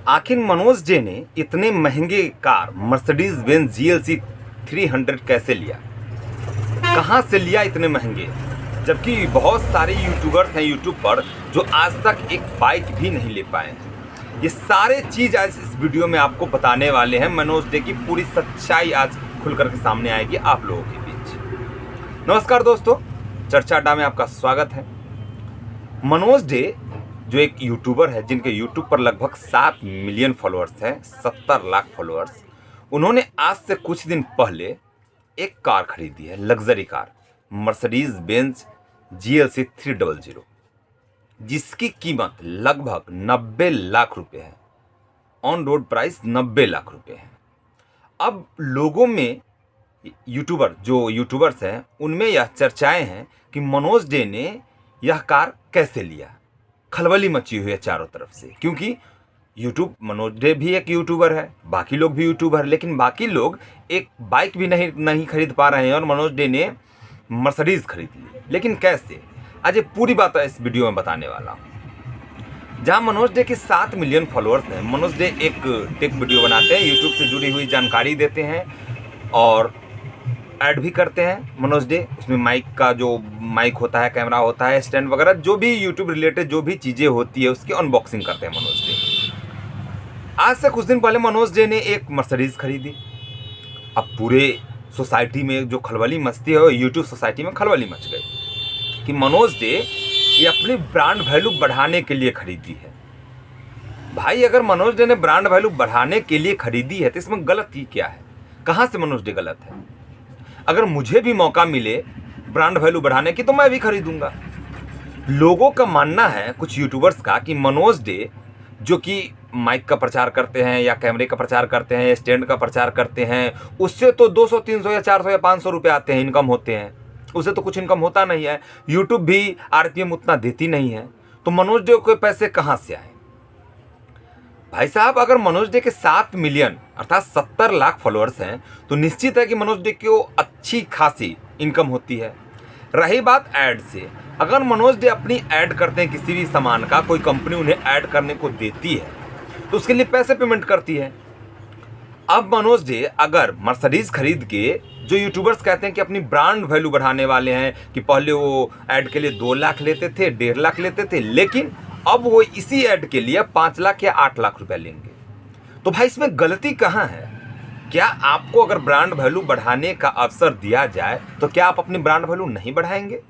आखिर मनोज डे ने इतने महंगे कार मर्सिडीज बेंज जीएलसी 300 कैसे लिया, कहाँ से लिया इतने महंगे, जबकि बहुत सारे यूट्यूबर्स हैं यूट्यूब पर जो आज तक एक बाइक भी नहीं ले पाए हैं। ये सारे चीज़ आज इस वीडियो में आपको बताने वाले हैं। मनोज डे की पूरी सच्चाई आज खुल कर के सामने आएगी आप लोगों के बीच। नमस्कार दोस्तों, चर्चा अड्डा में आपका स्वागत है। मनोज डे जो एक यूट्यूबर है जिनके यूट्यूब पर लगभग 7 मिलियन फॉलोअर्स हैं, 70 लाख फॉलोअर्स, उन्होंने आज से कुछ दिन पहले एक कार खरीदी है, luxury car Mercedes Benz GLC 300, जिसकी कीमत लगभग 90 लाख रुपए है। ऑन रोड प्राइस 90 लाख रुपए है। अब लोगों में जो यूट्यूबर्स हैं उनमें यह चर्चाएं हैं कि मनोज डे ने यह कार कैसे लिया। खलबली मची हुई है चारों तरफ से, क्योंकि मनोज डे भी एक यूट्यूबर है, बाकी लोग भी यूट्यूबर है, लेकिन बाकी लोग एक बाइक भी नहीं खरीद पा रहे हैं और मनोज डे ने मर्सिडीज खरीद ली। लेकिन कैसे, आज ये पूरी बात इस वीडियो में बताने वाला हूँ। जहाँ मनोज डे के 7 मिलियन फॉलोअर्स हैं, मनोज डे एक टेक वीडियो बनाते हैं, यूट्यूब से जुड़ी हुई जानकारी देते हैं और ऐड भी करते हैं। मनोज डे उसमें माइक होता है, कैमरा होता है, स्टैंड वगैरह जो भी यूट्यूब रिलेटेड जो भी चीज़ें होती है उसकी अनबॉक्सिंग करते हैं मनोज डे। आज से कुछ दिन पहले मनोज डे ने एक मर्सिडीज खरीदी। अब पूरे सोसाइटी में जो खलबली मचती है, यूट्यूब सोसाइटी में खलबली मच गई कि मनोज डे ये अपनी ब्रांड वैल्यू बढ़ाने के लिए खरीदी है। भाई, अगर मनोज डे ने ब्रांड वैल्यू बढ़ाने के लिए खरीदी है तो इसमें गलत ही क्या है? कहाँ से मनोज डे गलत है? अगर मुझे भी मौका मिले ब्रांड वैल्यू बढ़ाने की तो मैं भी खरीदूंगा। लोगों का मानना है, कुछ यूट्यूबर्स का, कि मनोज डे जो कि माइक का प्रचार करते हैं या कैमरे का प्रचार करते हैं या स्टैंड का प्रचार करते हैं, उससे तो 200 300 या 400 या 500 रुपये आते हैं, इनकम होते हैं। उससे तो कुछ इनकम होता नहीं है। यूट्यूब भी आरपीएम उतना देती नहीं है, तो मनोज डे को पैसे कहाँ से आए? भाई साहब, अगर मनोज डे के 7 मिलियन अर्थात 70 लाख फॉलोअर्स हैं तो निश्चित है कि मनोज डे को अच्छी खासी इनकम होती है। रही बात ऐड से, अगर मनोज डे अपनी ऐड करते हैं किसी भी सामान का, कोई कंपनी उन्हें ऐड करने को देती है तो उसके लिए पैसे पेमेंट करती है। अब मनोज डे अगर मर्सिडीज खरीद के, जो यूट्यूबर्स कहते हैं कि अपनी ब्रांड वैल्यू बढ़ाने वाले हैं, कि पहले वो ऐड के लिए 2 लाख लेते थे, 1.5 लाख लेते थे, लेकिन अब वो इसी ऐड के लिए 5 लाख या 8 लाख रुपए लेंगे, तो भाई इसमें गलती कहाँ है? क्या आपको अगर ब्रांड वैल्यू बढ़ाने का अवसर दिया जाए तो क्या आप अपनी ब्रांड वैल्यू नहीं बढ़ाएंगे?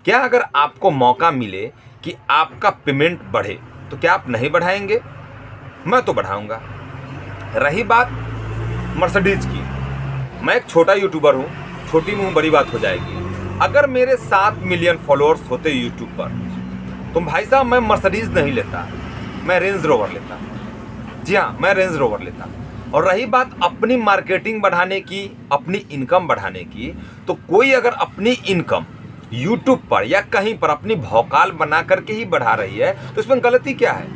क्या अगर आपको मौका मिले कि आपका पेमेंट बढ़े तो क्या आप नहीं बढ़ाएंगे? मैं तो बढ़ाऊंगा। रही बात मर्सिडीज की, मैं एक छोटा यूट्यूबर हूँ, छोटी मुँह बड़ी बात हो जाएगी। अगर मेरे 7 मिलियन फॉलोअर्स होते यूट्यूब पर तो भाई साहब मैं मर्सिडीज नहीं लेता, मैं रेंज रोवर लेता। जी हाँ, मैं रेंज रोवर लेता। और रही बात अपनी मार्केटिंग बढ़ाने की, अपनी इनकम बढ़ाने की, तो कोई अगर अपनी इनकम यूट्यूब पर या कहीं पर अपनी भौकाल बना करके ही बढ़ा रही है तो इसमें गलती क्या है?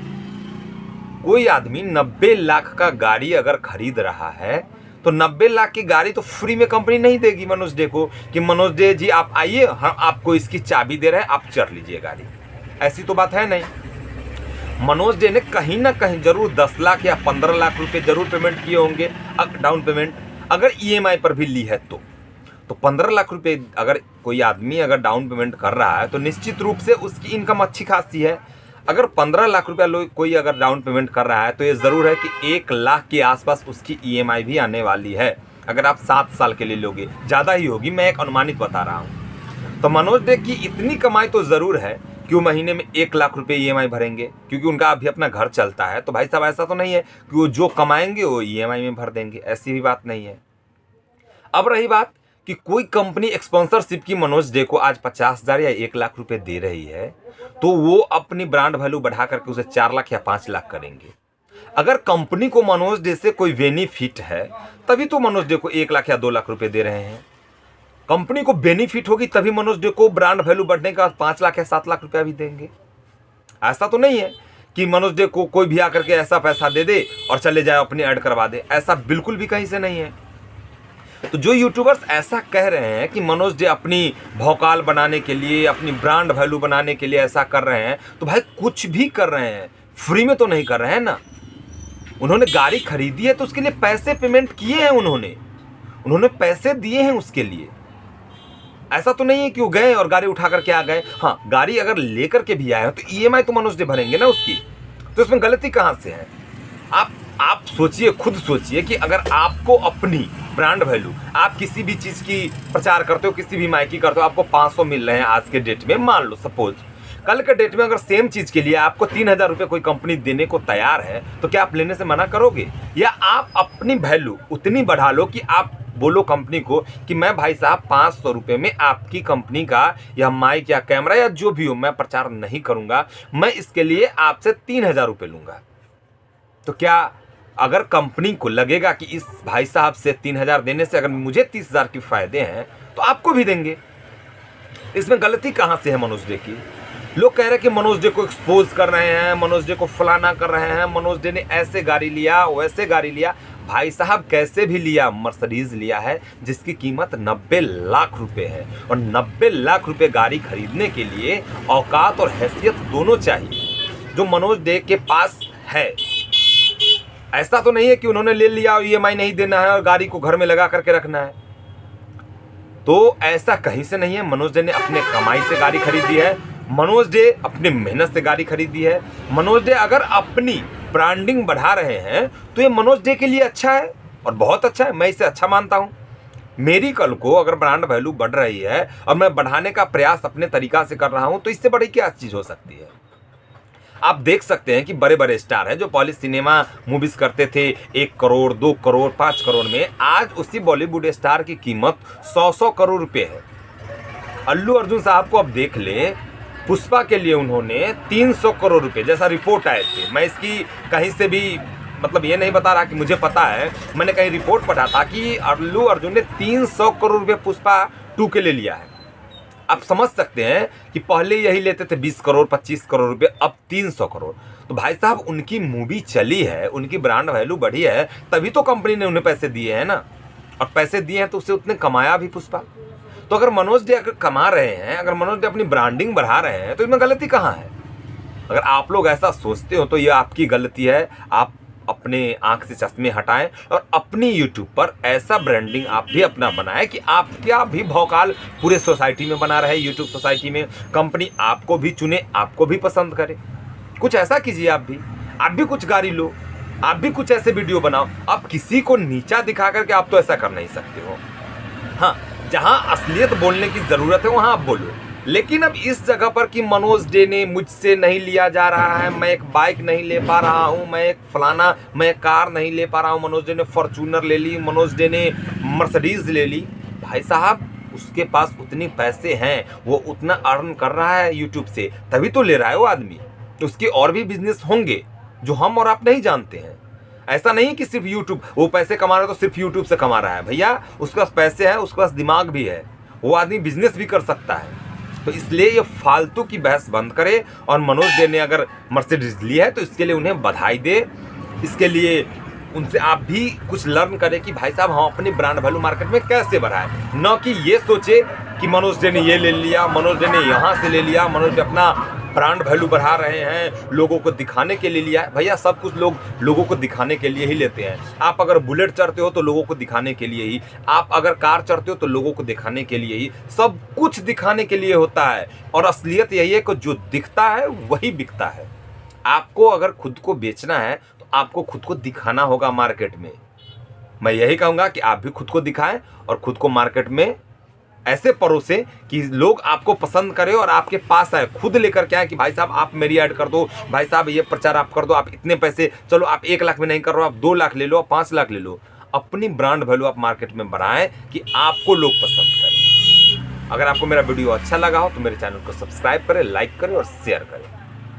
कोई आदमी 90 लाख का गाड़ी अगर खरीद रहा है तो 90 लाख की गाड़ी तो फ्री में कंपनी नहीं देगी मनोज डे को कि मनोज डे जी आप आइए, हम आपको इसकी चाबी दे रहे हैं, आप चढ़ लीजिए गाड़ी। ऐसी तो बात है नहीं। मनोज डे ने कहीं ना कहीं जरूर 10 लाख या 15 लाख रुपए जरूर पेमेंट किए होंगे डाउन पेमेंट, अगर ईएमआई पर भी ली है तो 15 लाख रुपए अगर कोई आदमी अगर डाउन पेमेंट कर रहा है तो निश्चित रूप से उसकी इनकम अच्छी खासी है। अगर 15 लाख रुपया कोई अगर डाउन पेमेंट कर रहा है तो ये ज़रूर है कि 1 लाख के आसपास उसकी ईएमआई भी आने वाली है। अगर आप 7 साल के लिए लोगे, ज़्यादा ही होगी, मैं एक अनुमानित बता रहा हूँ। तो मनोज डे की इतनी कमाई तो ज़रूर है कि वो महीने में 1 लाख रुपए ईएमआई भरेंगे, क्योंकि उनका अभी अपना घर चलता है। तो भाई साहब ऐसा तो नहीं है कि वो जो कमाएंगे वो ईएमआई में भर देंगे, ऐसी भी बात नहीं है। अब रही बात कि कोई कंपनी स्पॉन्सरशिप की मनोज डे को आज 50,000 या 1 लाख रुपए दे रही है तो वो अपनी ब्रांड वैल्यू बढ़ा करके उसे 4 लाख या 5 लाख करेंगे। अगर कंपनी को मनोज डे से कोई बेनिफिट है तभी तो मनोज डे को 1 लाख या 2 लाख रुपए दे रहे हैं। कंपनी को बेनिफिट होगी तभी मनोज डे को ब्रांड वैल्यू बढ़ने का 5 लाख या 7 लाख रुपया भी देंगे। ऐसा तो नहीं है कि मनोज डे को कोई भी आकर के ऐसा पैसा दे दे और चले जाए अपनी ऐड करवा दे, ऐसा बिल्कुल भी कहीं से नहीं है। तो जो यूट्यूबर्स ऐसा कह रहे हैं कि मनोज डे अपनी भौकाल बनाने के लिए, अपनी ब्रांड वैल्यू बनाने के लिए ऐसा कर रहे हैं, तो भाई कुछ भी कर रहे हैं, फ्री में तो नहीं कर रहे हैं ना। उन्होंने गाड़ी खरीदी है तो उसके लिए पैसे पेमेंट किए हैं, उन्होंने पैसे दिए हैं उसके लिए। ऐसा तो नहीं है कि वो गए और गाड़ी उठा करके आ गए। हाँ, गाड़ी अगर लेकर के भी आए हो तो ईएमआई तो मनोज डे भरेंगे ना उसकी, तो इसमें गलती कहाँ से है? आप सोचिए, खुद सोचिए कि अगर आपको अपनी ब्रांड वैल्यू, आप किसी भी चीज़ की प्रचार करते हो, किसी भी माइकी करते हो, आपको 500 मिल रहे हैं आज के डेट में, मान लो सपोज, कल के डेट में अगर सेम चीज़ के लिए आपको 3000 रुपये कोई कंपनी देने को तैयार है तो क्या आप लेने से मना करोगे? या आप अपनी वैल्यू उतनी बढ़ा लो कि आप बोलो कंपनी को कि मैं भाई साहब 500 रुपये में आपकी कंपनी का या माइक या कैमरा या जो भी हो मैं प्रचार नहीं करूँगा, मैं इसके लिए आपसे 3000 रुपये लूँगा। तो क्या अगर कंपनी को लगेगा कि इस भाई साहब से 3000 देने से अगर मुझे 30,000 के फायदे हैं तो आपको भी देंगे। इसमें गलती कहाँ से है मनोज डे की? लोग कह रहे हैं कि मनोज डे को एक्सपोज कर रहे हैं, मनोज डे को फलाना कर रहे हैं, मनोज डे ने ऐसे गाड़ी लिया, वैसे गाड़ी लिया। भाई साहब कैसे भी लिया, मर्सिडीज लिया है जिसकी कीमत 90 लाख रुपए है, और 90 लाख रुपए गाड़ी खरीदने के लिए औकात और हैसियत दोनों चाहिए, जो मनोज डे के पास है। ऐसा तो नहीं है कि उन्होंने ले लिया और ईएमआई नहीं देना है और गाड़ी को घर में लगा करके रखना है। तो ऐसा कहीं से नहीं है। मनोज डे ने अपने कमाई से गाड़ी खरीदी है, मनोज डे अपनी मेहनत से गाड़ी खरीदी है। मनोज डे अगर अपनी ब्रांडिंग बढ़ा रहे हैं तो ये मनोज डे के लिए अच्छा है और बहुत अच्छा है, मैं इसे अच्छा मानता हूँ। मेरी कल को अगर ब्रांड वैल्यू बढ़ रही है और मैं बढ़ाने का प्रयास अपने तरीका से कर रहा हूँ तो इससे बड़ी क्या चीज़ हो सकती है? आप देख सकते हैं कि बड़े बड़े स्टार हैं जो पहले सिनेमा मूवीज करते थे 1 करोड़ 2 करोड़ 5 करोड़ में, आज उसी बॉलीवुड स्टार की कीमत 100 करोड़ रुपए है। अल्लू अर्जुन साहब को अब देख ले, पुष्पा के लिए उन्होंने 300 करोड़ रुपए जैसा रिपोर्ट आए थे। मैं इसकी कहीं से भी मतलब ये नहीं बता रहा कि मुझे पता है, मैंने कहीं रिपोर्ट पढ़ा था कि अल्लू अर्जुन ने 300 करोड़ रुपए पुष्पा 2 के लिए लिया है। आप समझ सकते हैं कि पहले यही लेते थे 20 करोड़ 25 करोड़ रुपए, अब 300 करोड़। तो भाई साहब उनकी मूवी चली है, उनकी ब्रांड वैल्यू बढ़ी है, तभी तो कंपनी ने उन्हें पैसे दिए हैं ना, और पैसे दिए हैं तो उससे उतने कमाया भी पुष्पा। तो अगर मनोज डे अगर कमा रहे हैं, अगर मनोज डे अपनी ब्रांडिंग बढ़ा रहे हैं तो इसमें गलती कहाँ है? अगर आप लोग ऐसा सोचते हो तो ये आपकी गलती है। आप अपने आंख से चश्मे हटाएं और अपनी यूट्यूब पर ऐसा ब्रांडिंग आप भी अपना बनाएं कि आपका भी भौकाल पूरे सोसाइटी में बना रहे, यूट्यूब सोसाइटी में कंपनी आपको भी चुने, आपको भी पसंद करे। कुछ ऐसा कीजिए, आप भी कुछ गाड़ी लो, आप भी कुछ ऐसे वीडियो बनाओ। आप किसी को नीचा दिखा करके आप तो ऐसा कर नहीं सकते हो। हाँ, जहाँ असलियत बोलने की ज़रूरत है वहाँ आप बोलो, लेकिन अब इस जगह पर कि मनोज डे ने मुझसे नहीं लिया जा रहा है, मैं एक बाइक नहीं ले पा रहा हूँ, मैं एक फलाना, मैं एक कार नहीं ले पा रहा हूँ, मनोज डे ने फॉर्चूनर ले ली, मनोज डे ने मर्सिडीज़ ले ली। भाई साहब उसके पास उतनी पैसे हैं, वो उतना अर्न कर रहा है यूट्यूब से, तभी तो ले रहा है वो आदमी। तो उसके और भी बिजनेस होंगे जो हम और आप नहीं जानते हैं। ऐसा नहीं कि सिर्फ यूट्यूब, वो पैसे कमा रहा है तो सिर्फ यूट्यूब से कमा रहा है। भैया उसके पास पैसे हैं, उसके पास दिमाग भी है, वो आदमी बिजनेस भी कर सकता है। तो इसलिए ये फालतू की बहस बंद करे, और मनोज डे ने अगर मर्सिडीज ली है तो इसके लिए उन्हें बधाई दे। इसके लिए उनसे आप भी कुछ लर्न करें कि भाई साहब हम अपनी ब्रांड वैल्यू मार्केट में कैसे बढ़ाएं, न कि ये सोचे कि मनोज डे ने ये ले लिया, मनोज डे ने यहाँ से ले लिया, मनोज डे अपना ब्रांड वैल्यू बढ़ा रहे हैं, लोगों को दिखाने के लिए लिया है। भैया सब कुछ लोग लोगों को दिखाने के लिए ही लेते हैं। आप अगर बुलेट चढ़ते हो तो लोगों को दिखाने के लिए ही, आप अगर कार चढ़ते हो तो लोगों को दिखाने के लिए ही, सब कुछ दिखाने के लिए होता है। और असलियत यही है कि जो दिखता है वही बिकता है। आपको अगर खुद को बेचना है तो आपको खुद को दिखाना होगा मार्केट में। मैं यही कहूँगा कि आप भी खुद को दिखाएं और खुद को मार्केट में ऐसे परोसे कि लोग आपको पसंद करें और आपके पास आए, खुद लेकर के आए कि भाई साहब आप मेरी ऐड कर दो, भाई साहब ये प्रचार आप कर दो, आप इतने पैसे, चलो आप 1 लाख में नहीं कर रहे हो, आप 2 लाख ले लो, 5 लाख ले लो। अपनी ब्रांड वैल्यू आप मार्केट में बढ़ाएं कि आपको लोग पसंद करें। अगर आपको मेरा वीडियो अच्छा लगा हो तो मेरे चैनल को सब्सक्राइब करें, लाइक करें और शेयर करें।